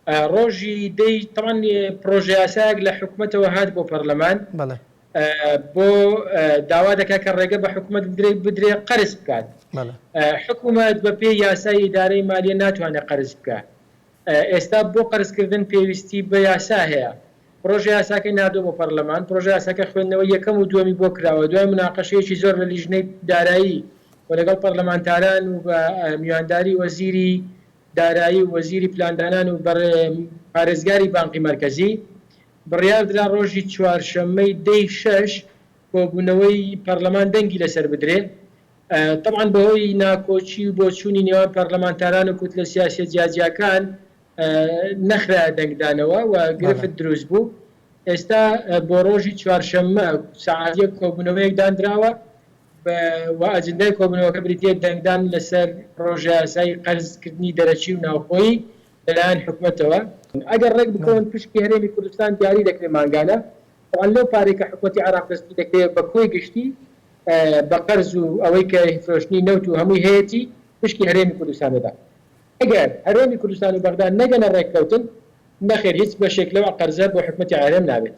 ڕۆژی دەی تەمان پرۆژه یاسایەک لە حکوومەتەوە هات بۆ پەرلەمان بۆ داوا دەکات کە ڕێگە بە حکوومەت بدرێ قەرز بکات. حکوومەت بە پێی یاسای ئیدارەی مالیە ناتوانێت قەرز بکات. ئێستا بۆ قەرزکردن پێویستی بە یاسا هەیە. پرۆژه یاساکەی نادۆ بۆ پەرلەمان، پرۆژه یاساکە خوێندنەوە یەکەم و دووەمی بۆ کراوە، دوای مناقەشەیەکی زۆر لە لیژنەی دارایی و لەگەڵ پەرلەمانتاران و بە میوانداری وەزیری دارایی و وەزیری پلاندانان و پارێزگاری بانقی مرکزی بڕیار درا ڕۆژی چوارشەممەی دەی 6 کۆبوونەوەی پەرلەمان دەنگی لەسەر بدرێ. طبعاً بەهۆی ناکۆچی و بۆچوونی نێوان پەرلەمانتاران و کوتلە سیاسی جیاجیاکان نەخرا دەنگدانەوە و گرفت دروست بوو. ئێستا بۆ ڕۆژی چوارشەممە سەعاتێک کۆبوونەوەیەک دانراوە و ئەجندای کۆبوونەوەکە بریتە دەنگدان لەسەر پرۆژە یاسای قەرزکردنی دەرەچی و ناوخۆیی لەلایەن حکوومەتەوە. ئەگەر ڕێک بکەون پشکی هەرێمی کوردستان دیاری دەکرێت ماگانە، لەو پارەی کە حکوومەتی عێراق دەستی دەکرێت بە کۆی گشتی بە قەرز و ئەوەی کە فرۆشتنی نەوت و هەمووی هەیەی پشکی هەرێمی کوردستانەدا. ئەگەر هەرێمی کوردستان و بەغداد نەگەنە ڕێککەوتن، نەخێر هیچ بەشێک لەوە قەرزە بۆ حکوومەتی عێراق نابێت.